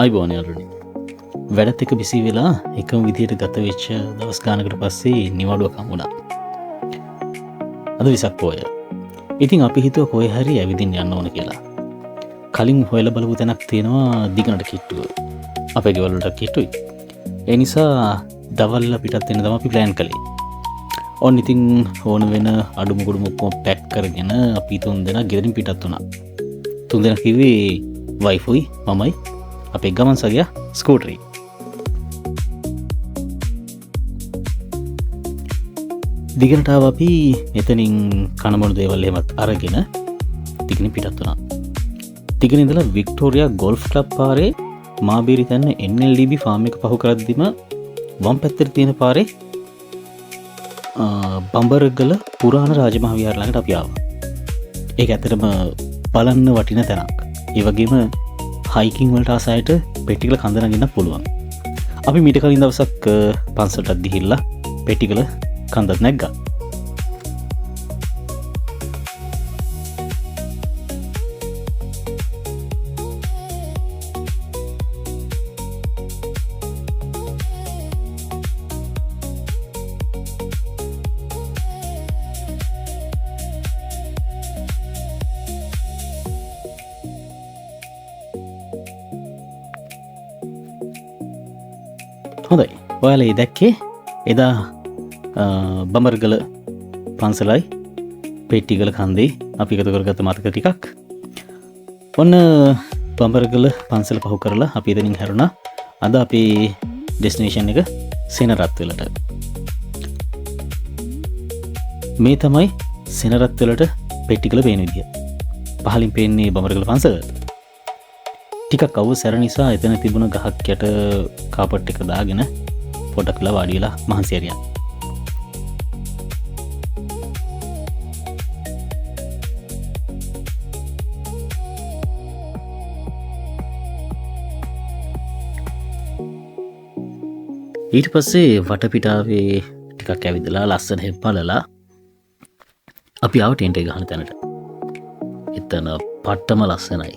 අයිබෝන යාළුවනේ. වැඩත් එක බිසි වෙලා එකම විදියට ගත වෙච්ච දවස් ගානකට පස්සේ නිවාඩුවක් හම්බුණා. අද විසක් පෝය. ඉතින් අපි හිතුව කොහේ හරි ඇවිදින්න යන්න ඕන කියලා. කලින් හොයලා බලපු තැනක් තියෙනවා දිගනට කිට්ටුව. අපේ ගෙවල් වලට කිට්ටුයි. ඒ නිසා දවල්ලා පිටත් වෙන්න තමයි අපි ප්ලෑන් කළේ. ඔන්න ඉතින් ඕන වෙන අඩු මුගුරු ඔක්කොම පැක් කරගෙන අපි තුන් දෙනා ගෙදරින් පිටත් වුණා. තුන් දෙනා කිව්වේ වයිෆුයි මමයි අපේ ගමන් සගයා ස්කූටරේ. දිගනට ආව අපි එතනින් කනමොන දේවල් එහෙමත් අරගෙන දිගින් පිටත් වුණා. දිගින් ඉඳලා වික්ටෝරියා ගෝල්ෆ් ක්ලබ් පාරේ මාබේරි තැන්න NLDB ෆාම් එක පහු කරද්දිම වම් පැත්තට තියෙන පාරේ බඹරගල පුරාණ රාජමහා විහාර ළඟට අපි ආවා. ඒක ඇත්තටම බලන්න වටින තැනක්. ඒ වගේම හයිකින් වලට ආසයට පෙට්ටිකල කඳ නගින්න පුළුවන්. අපි මීට කලින් දවසක් පන්සලටත් ගිහිල්ලා පෙට්ටිකල කඳත් නැග්ගා. හොඳයි, ඔයාලා ඒ දැක්කේ එදා බඹරගල පන්සලයි පෙට්ටිගල කන්දේ අපි එකතු කරගත්ත මතක ටිකක්. ඔන්න බඹරගල පන්සල පහු කරලා අපි එතනින් හැරුණා අද අපේ ඩෙස්ටිනේෂන් එක සෙනරත්වලට. මේ තමයි සෙනරත්වලට පෙට්ටිගල පේන විදිය. පහලින් පේන්නේ බඹරගල පන්සල. ටිකක් අවුව සැර නිසා එතන තිබුණ ගහක් යට කාපට් එක දාගෙන පොඩක් වෙලා වාඩි වෙලා මහන්සි හරියා. ඊට පස්සේ වටපිටාවේ ටිකක් ඇවිදලා ලස්සන හැම බලලා අපි ආව ටෙන්ට් එක ගහන තැනට. එතන පට්ටම ලස්සනයි.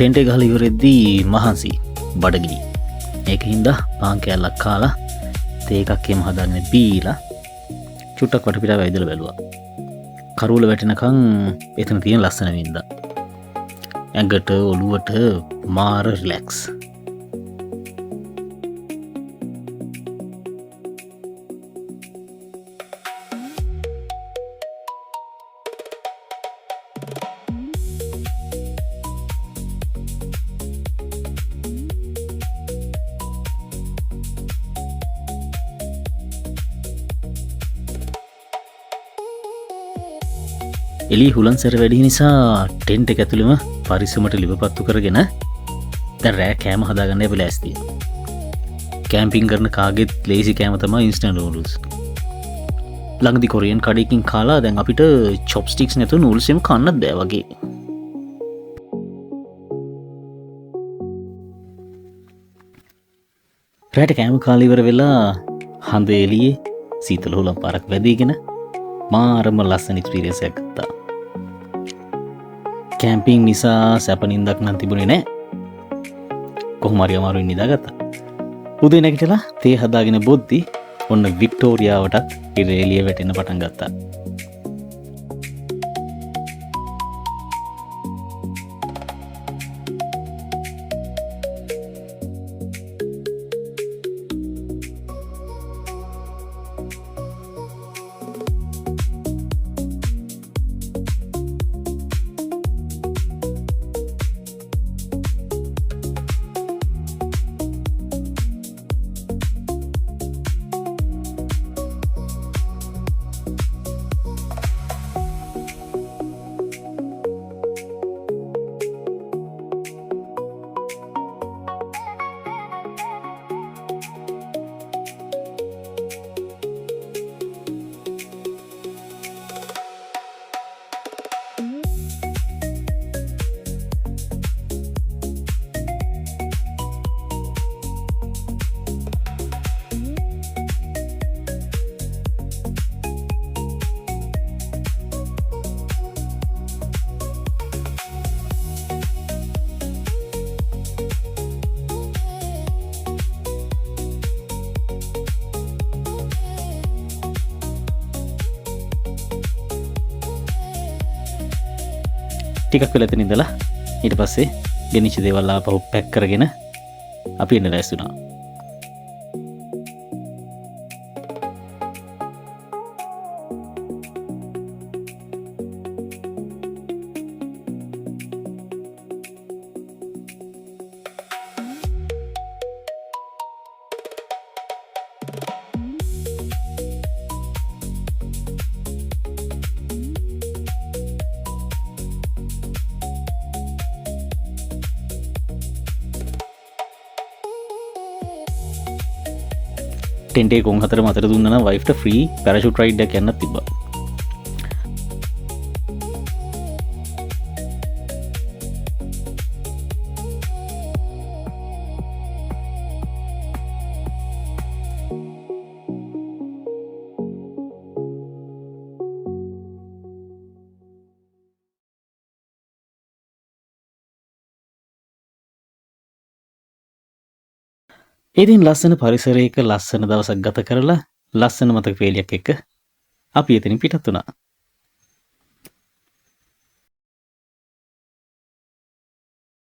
ටෙන්ට් එක ගහලා ඉවරෙද්දී මහන්සි බඩගිනි. ඒක හින්දා පාන් කෑල්ලක් කාලා තේ එකක් එහෙම හදාගෙන බීලා චුට්ටක් වටපිටාව ඇවිදලා බැලුවා. කරුවල වැටෙනකන් එතන තියෙන ලස්සන වින්දා. ඇඟට ඔළුවට මාර රිලැක්ස්. එලි හුලන් සැර වැඩි නිසා ටෙන්ට් එක ඇතුළෙම පරිස්සමට ලිපපත්තු කරගෙන දැන් රෑ කෑම හදාගන්න අපි ලෑස්තියි. කැම්පින් කරන කාගෙත් ලේසි කෑම තමයි ඉන්ස්ටන්ට් නූඩල්ස්. ළඟදි කොරියන් කඩේකින් කාලා දැන් අපිට චොප්ස්ටික්ස් නැතුව නූඩල්ස් එහෙම කන්නත් බෑ වගේ. රෑට කෑම කාලිවර වෙලා හඳ එලියේ සීතල හුලම් පාරක් වැදීගෙන මාරම ලස්සන එක්ස්පීරියන්සයක් ගත්තා. කැම්පිං නිසා සැපනින්දක් නම් තිබුණේ නෑ. කොහොම හරි අමාරුවෙන් නිදාගත්තා. උදේ නැගිටලා තේ හදාගෙන බොද්දි ඔන්න වික්ටෝරියාවටත් ඉර එළිය වැටෙන්න පටන් ගත්තා. ටිකක් වෙලා එතන ඉඳලා ඊට පස්සේ ගෙනිච්ච දේවල් ආපහු පැක් කරගෙන අපි එන්න ලෑස්ති වුණා. ටෙන්ටේ කොන් හතර මතර දුන්නන වයිෆ්ට ෆ්‍රී පැරෂුට් රයිඩ්ඩක් යන්න තිබ්බා. ඉතින් ලස්සන පරිසරයක ලස්සන දවසක් ගත කරලා ලස්සන මතක පේලියක් එක්ක අපි එතනින් පිටත් වුණා.